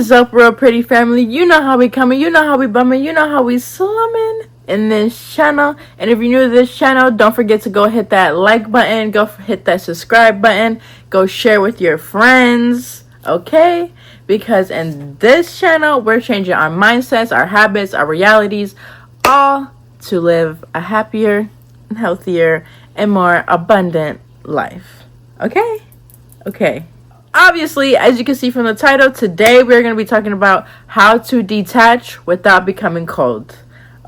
is up, real pretty family? You know how we coming, you know how we bumming, you know how we slumming in this channel. And if you're new to this channel, don't forget to go hit that like button, go hit that subscribe button, go share with your friends, okay? Because in this channel, we're changing our mindsets, our habits, our realities, all to live a happier and healthier and more abundant life, okay? Okay. Obviously, as you can see from the title, today we're going to be talking about how to detach without becoming cold.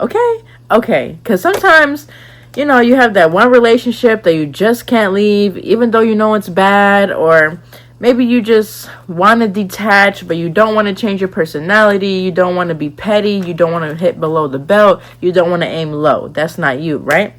Okay? Okay. Because sometimes, you know, you have that one relationship that you just can't leave, even though you know it's bad, or maybe you just want to detach, but you don't want to change your personality. You don't want to be petty. You don't want to hit below the belt. You don't want to aim low. That's not you, right?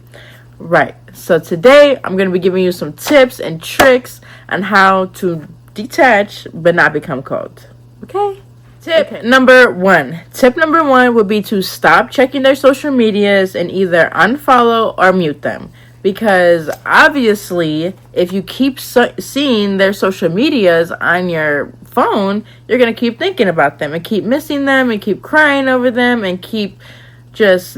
Right. So today, I'm going to be giving you some tips and tricks on how to detach but not become cold. Okay? Tip number one would be to stop checking their social medias and either unfollow or mute them, because obviously if you keep seeing their social medias on your phone, you're going to keep thinking about them and keep missing them and keep crying over them and keep just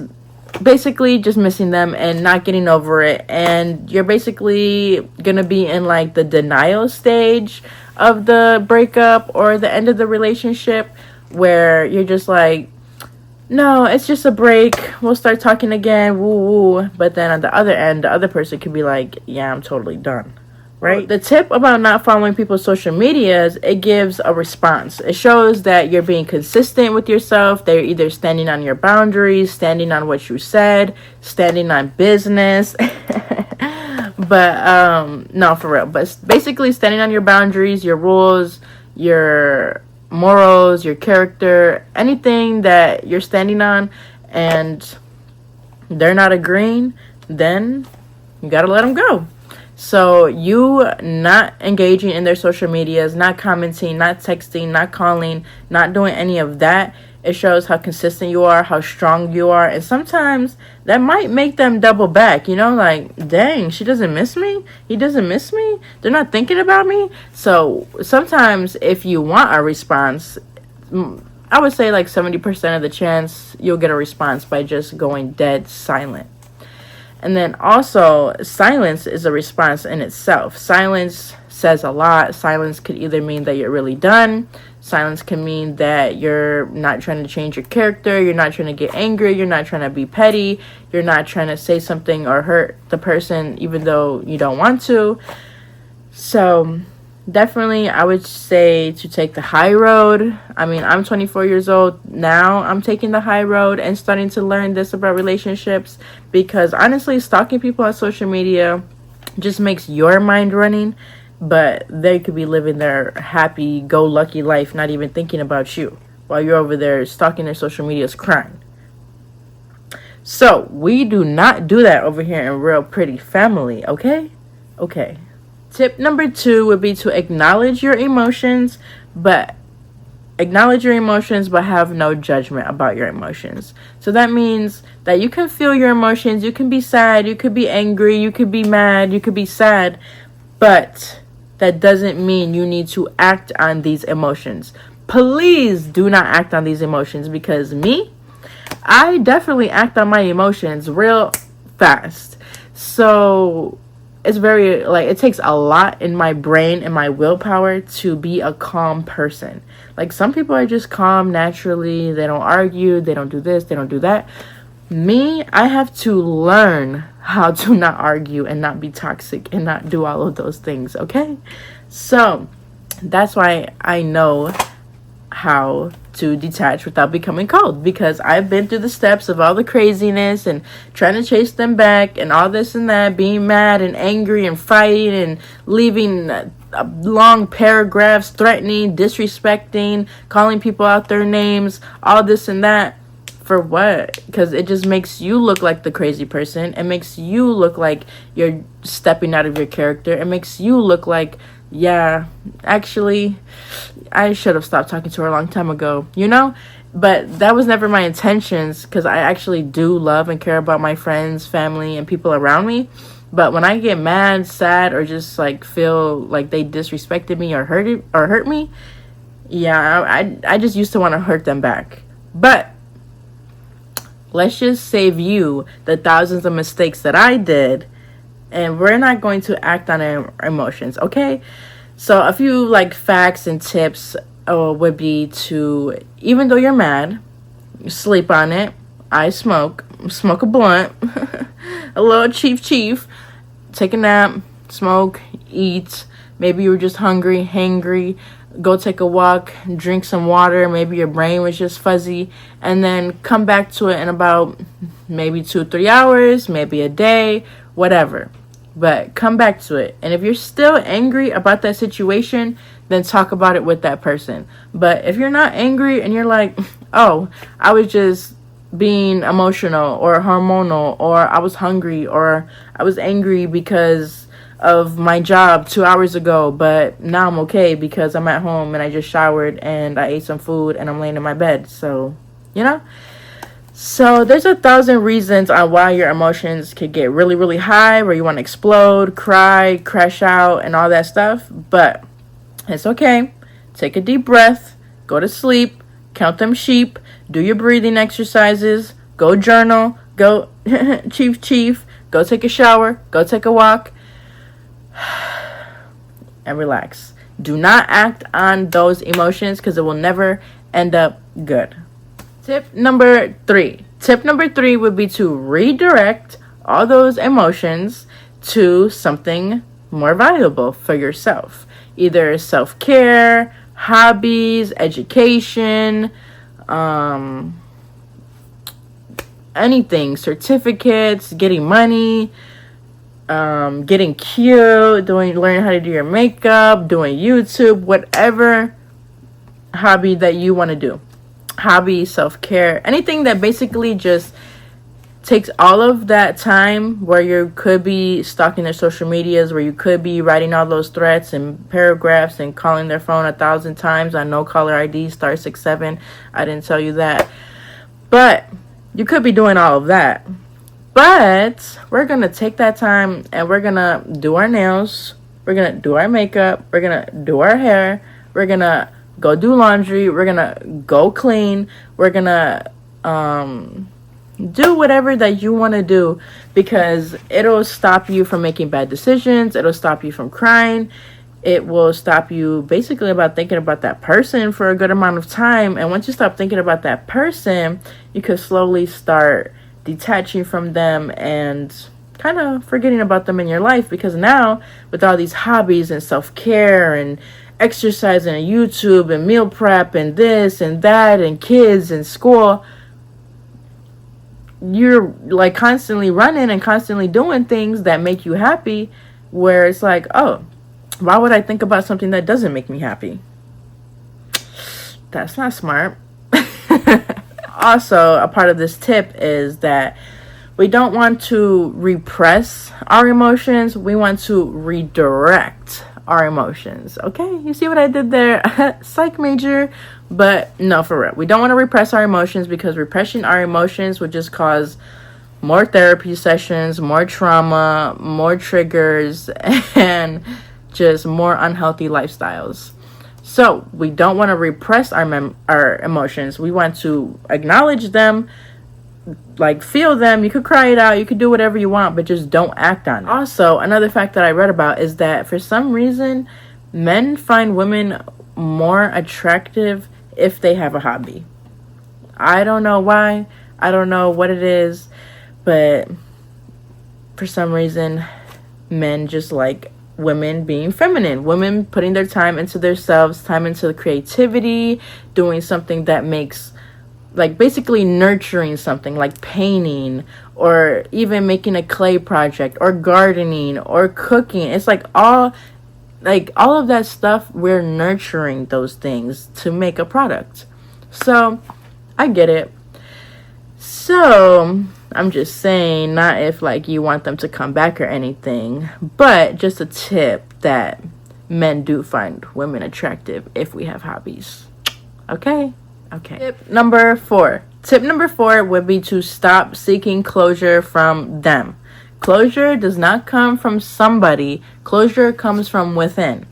basically just missing them and not getting over it. And you're basically gonna be in like the denial stage of the breakup or the end of the relationship, where you're just like, no, it's just a break, we'll start talking again, woo woo. But then on the other end, the other person could be like, yeah, I'm totally done. Right? The tip about not following people's social medias, it gives a response. It shows that you're being consistent with yourself. They're either standing on your boundaries, standing on what you said, standing on business. But no, for real. But basically standing on your boundaries, your rules, your morals, your character, anything that you're standing on, and they're not agreeing, then you gotta let them go. So you not engaging in their social medias, not commenting, not texting, not calling, not doing any of that, it shows how consistent you are, how strong you are. And sometimes that might make them double back, you know, like, dang, she doesn't miss me, he doesn't miss me, they're not thinking about me. So sometimes if you want a response, I would say like 70% of the chance you'll get a response by just going dead silent. And then also, silence is a response in itself. Silence says a lot. Silence could either mean that you're really done. Silence can mean that you're not trying to change your character. You're not trying to get angry. You're not trying to be petty. You're not trying to say something or hurt the person even though you don't want to. So definitely, I would say to take the high road. I mean, I'm 24 years old now. I'm taking the high road and starting to learn this about relationships, because honestly, stalking people on social media just makes your mind running, but they could be living their happy-go-lucky life, not even thinking about you, while you're over there stalking their social medias crying. So we do not do that over here in Real Pretty Family, okay? Okay. Tip number 2 would be to acknowledge your emotions, but have no judgment about your emotions. So that means that you can feel your emotions. You can be sad, you could be angry, you could be mad, you could be sad, but that doesn't mean you need to act on these emotions. Please do not act on these emotions, because I definitely act on my emotions real fast. So it's very, like, it takes a lot in my brain and my willpower to be a calm person. Like, some people are just calm naturally. They don't argue. They don't do this. They don't do that. Me, I have to learn how to not argue and not be toxic and not do all of those things, okay? So that's why I know how to detach without becoming cold, because I've been through the steps of all the craziness and trying to chase them back and all this and that, being mad and angry and fighting and leaving long paragraphs, threatening, disrespecting, calling people out their names, all this and that. For what? Because it just makes you look like the crazy person. It makes you look like you're stepping out of your character. It makes you look like, yeah, actually, I should have stopped talking to her a long time ago, you know? But that was never my intentions, because I actually do love and care about my friends, family, and people around me. But when I get mad, sad, or just like feel like they disrespected me or hurt me, Yeah, I just used to want to hurt them back. But let's just save you the thousands of mistakes that I did, and we're not going to act on our emotions, okay? So a few like facts and tips would be to, even though you're mad, sleep on it. I smoke a blunt, a little chief, take a nap, smoke, eat. Maybe you were just hungry, hangry. Go take a walk, drink some water. Maybe your brain was just fuzzy, and then come back to it in about maybe 2-3 hours, maybe a day, whatever. But come back to it. And if you're still angry about that situation, then talk about it with that person. But if you're not angry and you're like, oh, I was just being emotional or hormonal, or I was hungry, or I was angry because of my job 2 hours ago, but now I'm okay because I'm at home and I just showered and I ate some food and I'm laying in my bed. So, you know? So there's 1,000 reasons on why your emotions could get really, really high, where you want to explode, cry, crash out, and all that stuff. But it's okay. Take a deep breath, go to sleep, count them sheep, do your breathing exercises, go journal, go chief, go take a shower, go take a walk, and relax. Do not act on those emotions because it will never end up good. Tip number 3. Tip number 3 would be to redirect all those emotions to something more valuable for yourself. Either self-care, hobbies, education, anything, certificates, getting money, getting cute, learning how to do your makeup, doing YouTube, whatever hobby that you want to do. Hobby, self-care, anything that basically just takes all of that time where you could be stalking their social medias, where you could be writing all those threats and paragraphs and calling their phone 1,000 times on no caller ID *67. I didn't tell you that. But you could be doing all of that. But we're going to take that time and we're going to do our nails. We're going to do our makeup. We're going to do our hair. We're going to go do laundry. We're going to go clean. We're going to do whatever that you want to do, because it'll stop you from making bad decisions. It'll stop you from crying. It will stop you basically about thinking about that person for a good amount of time. And once you stop thinking about that person, you could slowly start detaching from them and kind of forgetting about them in your life, because now with all these hobbies and self-care and exercising and YouTube and meal prep and this and that and kids and school, you're like constantly running and constantly doing things that make you happy, where it's like, oh, why would I think about something that doesn't make me happy? That's not smart. Also, a part of this tip is that we don't want to repress our emotions. We want to redirect our emotions. Okay, you see what I did there? Psych major. But no, for real, we don't want to repress our emotions, because repressing our emotions would just cause more therapy sessions, more trauma, more triggers, and just more unhealthy lifestyles. So we don't want to repress our emotions. We want to acknowledge them, like feel them. You could cry it out, you could do whatever you want, but just don't act on it. Also, another fact that I read about is that for some reason, men find women more attractive if they have a hobby. I don't know why. I don't know what it is, but for some reason, men just like women being feminine, women putting their time into themselves, time into the creativity, doing something that makes, like basically nurturing something like painting, or even making a clay project, or gardening, or cooking. It's like all of that stuff, we're nurturing those things to make a product. So I get it. So I'm just saying, not if like you want them to come back or anything, but just a tip that men do find women attractive if we have hobbies. Okay. Tip number 4 would be to stop seeking closure from them. Closure does not come from somebody. Closure comes from within.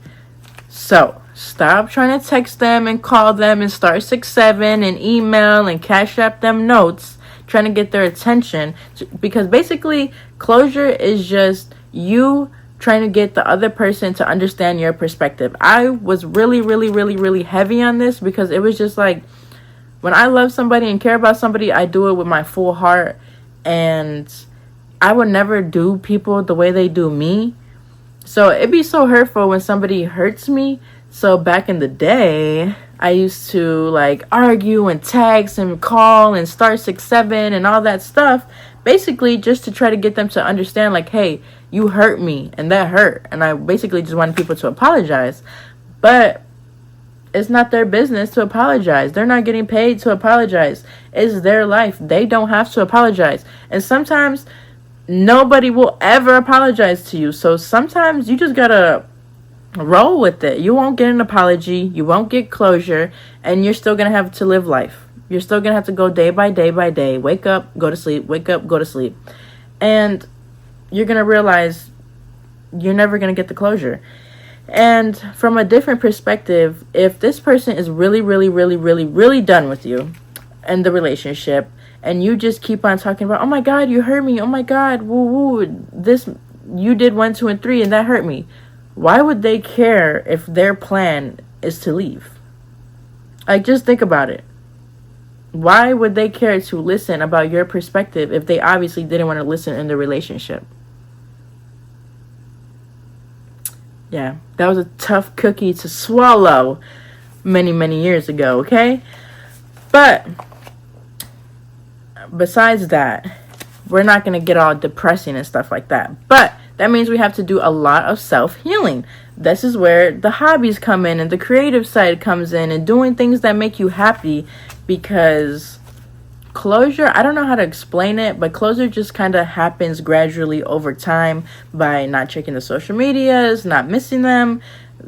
So Stop trying to text them and call them and star 67 and email and cash app them notes, trying to get their attention. Because basically, closure is just you trying to get the other person to understand your perspective. I was really heavy on this because it was just like, when I love somebody and care about somebody, I do it with my full heart. And I would never do people the way they do me. So it'd be so hurtful when somebody hurts me. So back in the day, I used to like argue and text and call and star 67 and all that stuff. Basically just to try to get them to understand like, hey, you hurt me and that hurt. And I basically just wanted people to apologize. But it's not their business to apologize. They're not getting paid to apologize. It's their life. They don't have to apologize. And sometimes nobody will ever apologize to you. So sometimes you just gotta roll with it. You won't get an apology. You won't get closure. And you're still gonna have to live life. You're still gonna have to go day by day by day. Wake up, go to sleep. Wake up, go to sleep. And you're gonna realize you're never gonna get the closure. And from a different perspective, if this person is really done with you and the relationship, and you just keep on talking about, oh my God, you hurt me, oh my God, woo woo, this, you did 1, 2, and 3 and that hurt me. Why would they care if their plan is to leave? Like, just think about it. Why would they care to listen about your perspective if they obviously didn't want to listen in the relationship? Yeah, that was a tough cookie to swallow many years ago, okay? But besides that, we're not going to get all depressing and stuff like that. But that means we have to do a lot of self-healing. This is where the hobbies come in and the creative side comes in and doing things that make you happy, because closure, I don't know how to explain it, but closure just kind of happens gradually over time by not checking the social medias, not missing them,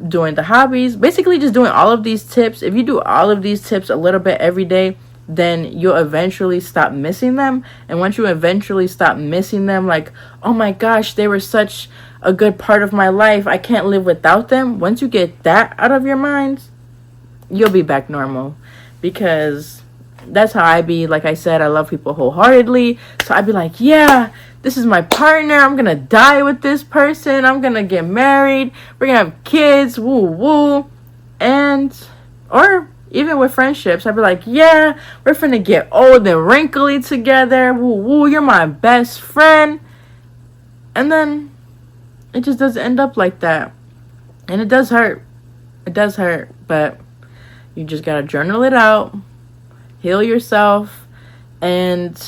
doing the hobbies, basically just doing all of these tips. If you do all of these tips a little bit every day, then you'll eventually stop missing them. And once you eventually stop missing them, like, oh my gosh, they were such a good part of my life, I can't live without them. Once you get that out of your mind, you'll be back normal. Because that's how I be. Like I said, I love people wholeheartedly. So I'd be like, yeah, this is my partner. I'm going to die with this person. I'm going to get married. We're going to have kids. Woo, woo. And, or even with friendships, I'd be like, yeah, we're finna get old and wrinkly together. Woo, woo, you're my best friend. And then it just doesn't end up like that. And it does hurt. It does hurt. But you just got to journal it out. Heal yourself and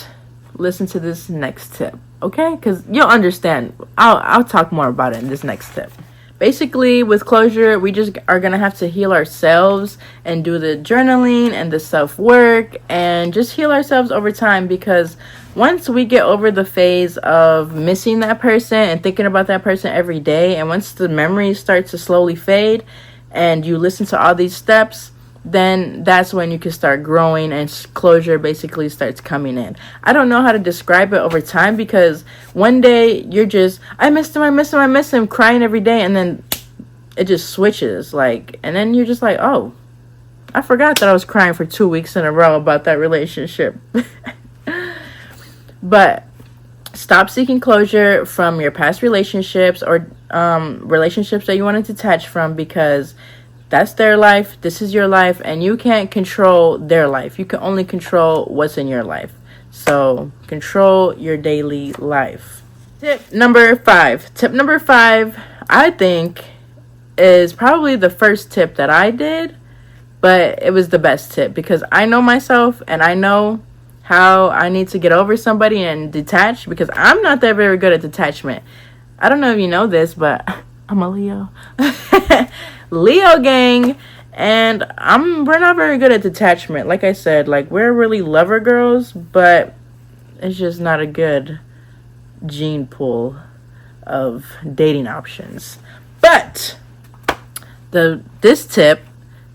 listen to this next tip, okay? Because you'll understand. I'll talk more about it in this next tip. Basically, with closure, we just are going to have to heal ourselves and do the journaling and the self-work and just heal ourselves over time, because once we get over the phase of missing that person and thinking about that person every day, and once the memories start to slowly fade and you listen to all these steps, then that's when you can start growing and closure basically starts coming in. I don't know how to describe it over time, because one day you're just, I miss him, crying every day, and then it just switches, like, and then you're just like, oh, I forgot that I was crying for 2 weeks in a row about that relationship. But stop seeking closure from your past relationships or relationships that you want to detach from, because that's their life, this is your life, and you can't control their life. You can only control what's in your life. So control your daily life. Tip number 5. Tip number 5, I think, is probably the first tip that I did, but it was the best tip, because I know myself and I know how I need to get over somebody and detach, because I'm not that very good at detachment. I don't know if you know this, but I'm a Leo. Leo gang, and we're not very good at detachment. Like I said, like, we're really lover girls, but it's just not a good gene pool of dating options. But this tip,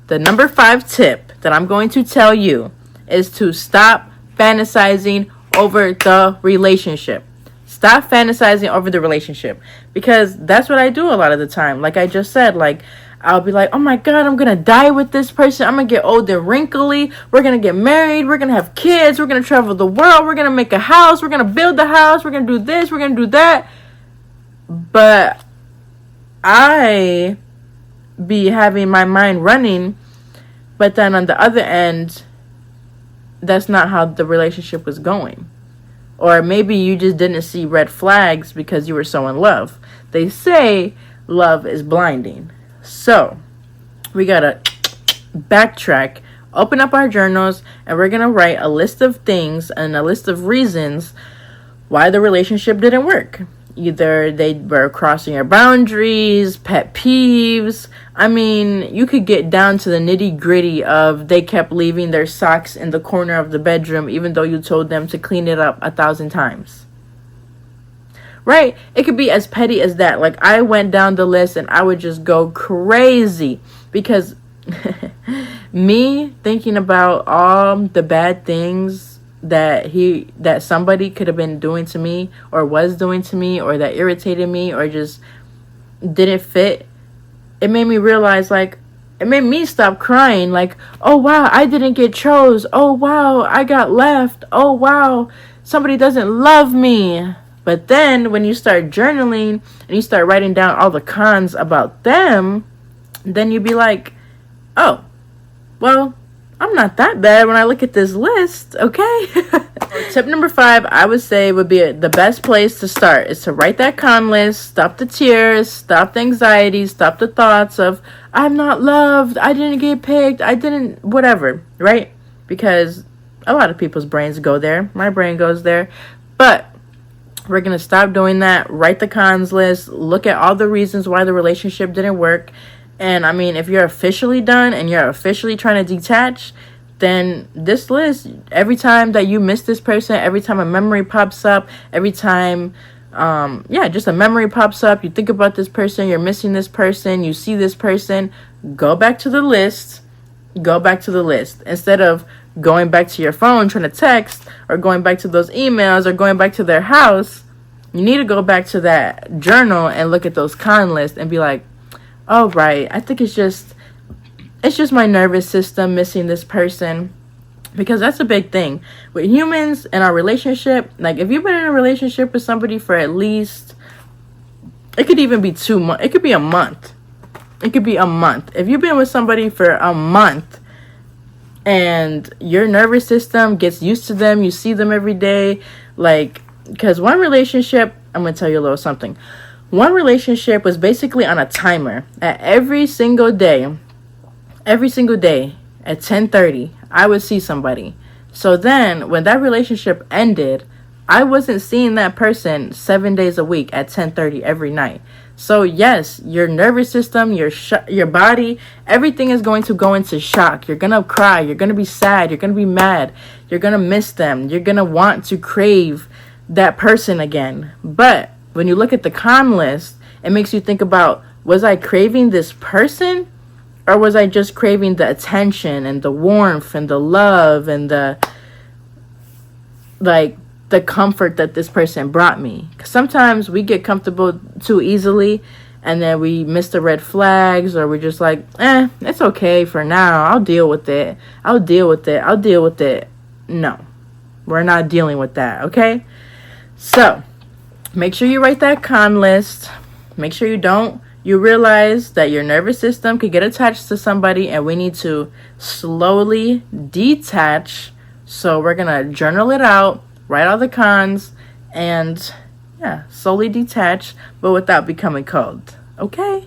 the number 5 tip that I'm going to tell you, is to stop fantasizing over the relationship. Stop fantasizing over the relationship, because that's what I do a lot of the time. Like I just said, like, I'll be like, oh my God, I'm going to die with this person. I'm going to get old and wrinkly. We're going to get married. We're going to have kids. We're going to travel the world. We're going to make a house. We're going to build the house. We're going to do this. We're going to do that. But I be having my mind running. But then on the other end, that's not how the relationship was going. Or maybe you just didn't see red flags because you were so in love. They say love is blinding. So we gotta backtrack, open up our journals, and we're gonna write a list of things and a list of reasons why the relationship didn't work. Either they were crossing your boundaries, pet peeves. I mean, you could get down to the nitty gritty of they kept leaving their socks in the corner of the bedroom even though you told them to clean it up 1,000 times. Right? It could be as petty as that. Like, I went down the list and I would just go crazy because me thinking about all the bad things that somebody could have been doing to me or was doing to me or that irritated me or just didn't fit, it made me realize, like, it made me stop crying, like, oh wow, I didn't get chose, oh wow, I got left, oh wow, somebody doesn't love me. But then when you start journaling and you start writing down all the cons about them, then you be like, oh, well, I'm not that bad when I look at this list, okay? Tip number 5, I would say would be the best place to start is to write that con list, stop the tears, stop the anxiety, stop the thoughts of, I'm not loved, I didn't get picked, I didn't, whatever, right? Because a lot of people's brains go there. My brain goes there. But we're going to stop doing that, write the cons list, look at all the reasons why the relationship didn't work. And I mean, if you're officially done and you're officially trying to detach, then this list, every time that you miss this person, every time a memory pops up, every time, just a memory pops up, you think about this person, you're missing this person, you see this person, go back to the list, instead of going back to your phone, trying to text, or going back to those emails, or going back to their house. You need to go back to that journal and look at those con lists and be like, oh, right, I think it's just my nervous system missing this person. Because that's a big thing. With humans in our relationship, like if you've been in a relationship with somebody for at least, it could even be 2 months. It could be a month. If you've been with somebody for a month and your nervous system gets used to them, you see them every day, like, because one relationship, I'm going to tell you a little something. One relationship was basically on a timer. At every single day at 10:30, I would see somebody. So then when that relationship ended, I wasn't seeing that person 7 days a week at 10:30 every night. So yes, your nervous system, your body, everything is going to go into shock. You're going to cry. You're going to be sad. You're going to be mad. You're going to miss them. You're going to want to crave that person again. But when you look at the con list, it makes you think about, was I craving this person? Or was I just craving the attention and the warmth and the love and the comfort that this person brought me? Because sometimes we get comfortable too easily and then we miss the red flags, or we're just like, it's okay for now. I'll deal with it. No, we're not dealing with that, okay? So make sure you write that con list. Make sure you realize that your nervous system could get attached to somebody and we need to slowly detach. So we're going to journal it out, write all the cons, and slowly detach, but without becoming cold. Okay?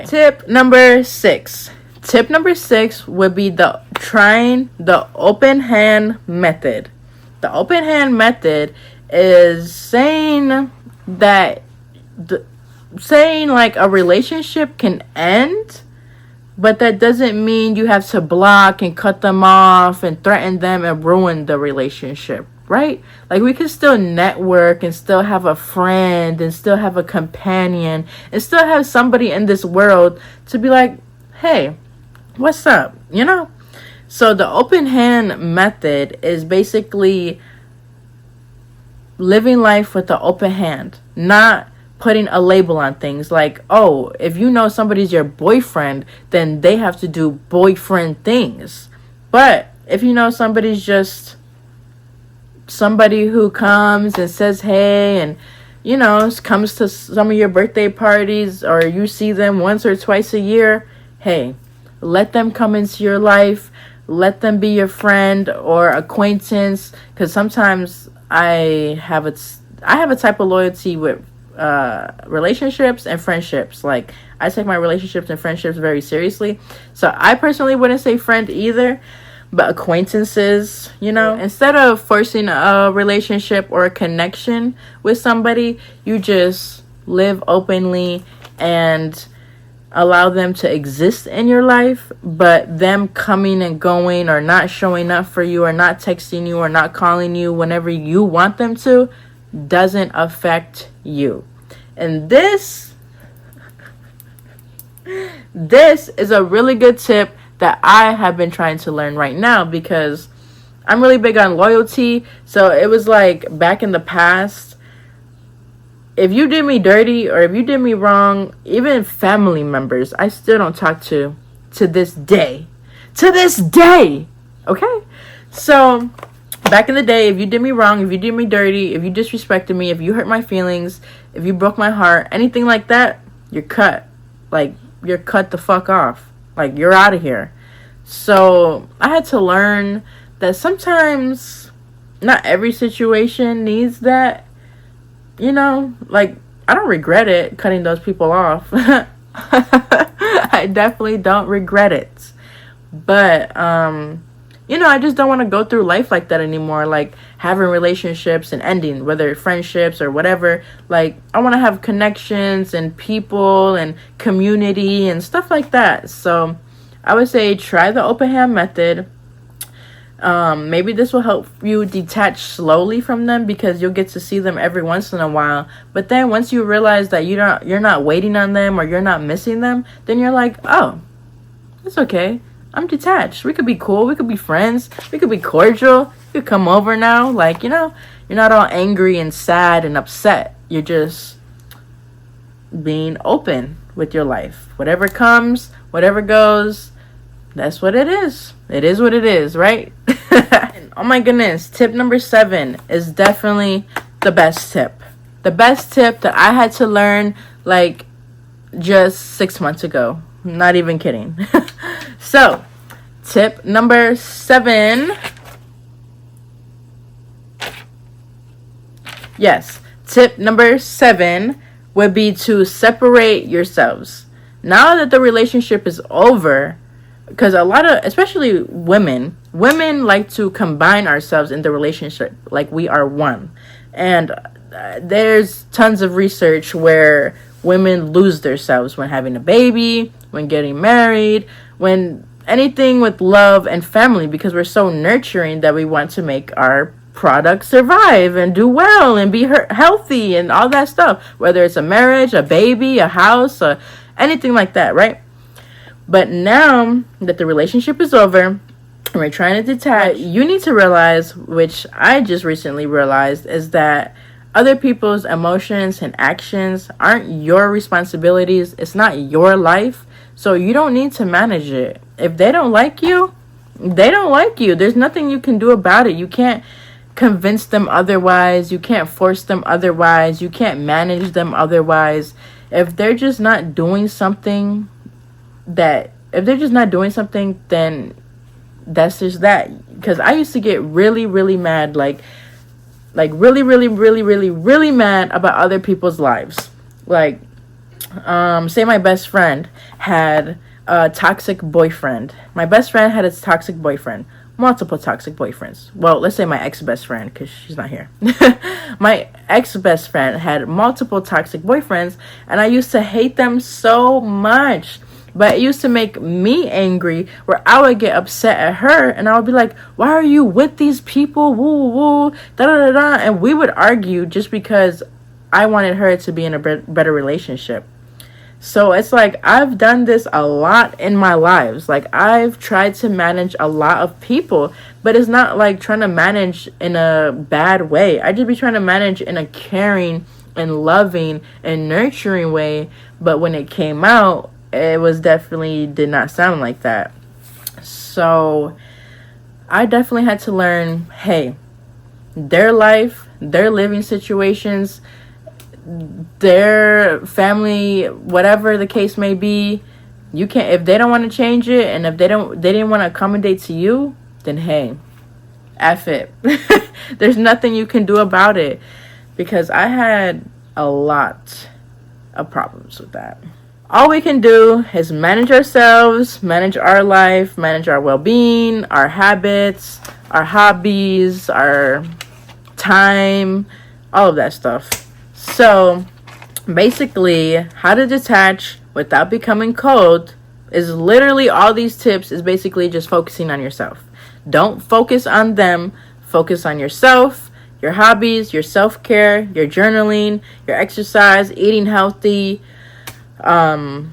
Tip number 6. Tip number 6 would be trying the open hand method. The open hand method is saying like a relationship can end, but that doesn't mean you have to block and cut them off and threaten them and ruin the relationship, right? Like, we can still network and still have a friend and still have a companion and still have somebody in this world to be like, hey, what's up, you know? So the open hand method is basically living life with the open hand, not putting a label on things. Like, oh, if you know somebody's your boyfriend, then they have to do boyfriend things. But if you know somebody's just somebody who comes and says hey, and you know, comes to some of your birthday parties, or you see them once or twice a year, hey, let them come into your life. Let them be your friend or acquaintance. Because sometimes I have a type of loyalty with relationships and friendships. Like, I take my relationships and friendships very seriously. So I personally wouldn't say friend either, but acquaintances, you know. Instead of forcing a relationship or a connection with somebody, you just live openly and allow them to exist in your life. But them coming and going, or not showing up for you, or not texting you, or not calling you whenever you want them to, doesn't affect you. And this is a really good tip that I have been trying to learn right now, because I'm really big on loyalty. So it was like, back in the past, if you did me dirty or if you did me wrong, even family members, I still don't talk to this day. To this day! Okay? So, back in the day, if you did me wrong, if you did me dirty, if you disrespected me, if you hurt my feelings, if you broke my heart, anything like that, you're cut. Like, you're cut the fuck off. Like, you're out of here. So I had to learn that sometimes not every situation needs that. You know, like, I don't regret it cutting those people off. I definitely don't regret it. But you know, I just don't want to go through life like that anymore. Like, having relationships and ending, whether friendships or whatever. Like, I want to have connections and people and community and stuff like that. So I would say try the open hand method. Maybe this will help you detach slowly from them, because you'll get to see them every once in a while. But then once you realize that you're not waiting on them, or you're not missing them, then you're like, oh, it's okay. I'm detached. We could be cool. We could be friends. We could be cordial. You could come over now. Like, you know, you're not all angry and sad and upset. You're just being open with your life. Whatever comes, whatever goes, that's what it is. It is what it is, right? Oh my goodness. Tip number 7 is definitely the best tip. The best tip that I had to learn, like, just 6 months ago. Not even kidding. So, tip number 7. Yes, tip number 7 would be to separate yourselves. Now that the relationship is over, because a lot of, especially women like to combine ourselves in the relationship, like we are one. And there's tons of research where women lose themselves when having a baby, when getting married, when anything with love and family, because we're so nurturing that we want to make our product survive and do well and be healthy and all that stuff, whether it's a marriage, a baby, a house, anything like that, right? But now that the relationship is over and we're trying to detach, you need to realize, which I just recently realized, is that other people's emotions and actions aren't your responsibilities. It's not your life. So you don't need to manage it. If they don't like you, they don't like you. There's nothing you can do about it. You can't convince them otherwise. You can't force them otherwise. You can't manage them otherwise. If they're just not doing something, then that's just that. Because I used to get really, really mad, like really, really, really, really, really mad about other people's lives. Like, say my best friend had a toxic boyfriend. My best friend had a toxic boyfriend. Multiple toxic boyfriends. Well, let's say my ex-best friend, because she's not here. My ex-best friend had multiple toxic boyfriends, and I used to hate them so much. But it used to make me angry, where I would get upset at her, and I would be like, why are you with these people? Woo, woo, da, da, da, da. And we would argue just because I wanted her to be in a better relationship. So it's like, I've done this a lot in my lives. Like, I've tried to manage a lot of people, but it's not like trying to manage in a bad way. I just be trying to manage in a caring and loving and nurturing way, but when it came out, it was definitely did not sound like that. So I definitely had to learn, hey, their life, their living situations, their family, whatever the case may be, you can't, if they don't want to change it, and if they didn't want to accommodate to you, then hey, F it. There's nothing you can do about it, because I had a lot of problems with that. All we can do is manage ourselves, manage our life, manage our well-being, our habits, our hobbies, our time, all of that stuff. So basically, how to detach without becoming cold is literally, all these tips is basically just focusing on yourself. Don't focus on them, focus on yourself, your hobbies, your self-care, your journaling, your exercise, eating healthy. All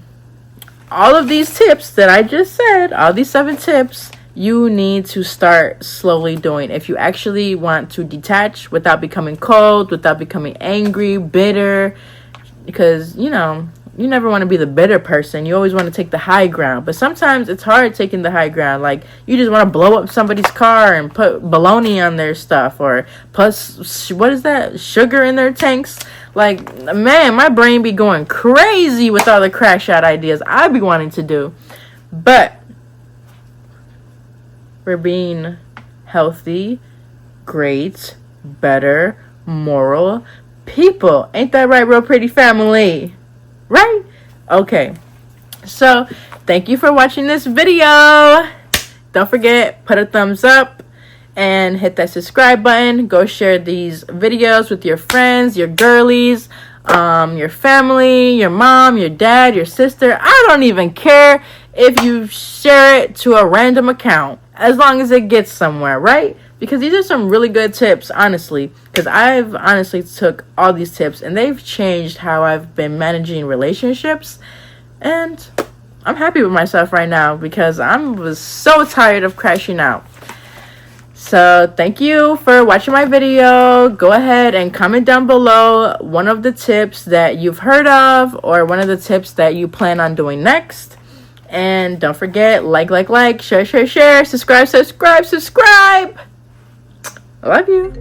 of these tips that I just said, all these 7 tips, you need to start slowly doing if you actually want to detach without becoming cold, without becoming angry, bitter. Because, you know, you never want to be the bitter person. You always want to take the high ground. But sometimes it's hard taking the high ground. Like, you just want to blow up somebody's car and put baloney on their stuff, or put, what is that, sugar in their tanks. Like, man, my brain be going crazy with all the crash out ideas I be wanting to do. But we're being healthy, great, better, moral people. Ain't that right, Real Pretty Family? Right? Okay. So, thank you for watching this video. Don't forget, put a thumbs up and hit that subscribe button. Go share these videos with your friends, your girlies, your family, your mom, your dad, your sister. I don't even care if you share it to a random account, as long as it gets somewhere, right? Because these are some really good tips, honestly. Because I've honestly took all these tips and they've changed how I've been managing relationships. And I'm happy with myself right now, because I was so tired of crashing out. So thank you for watching my video. Go ahead and comment down below one of the tips that you've heard of, or one of the tips that you plan on doing next. And don't forget, like, share, subscribe. I love you.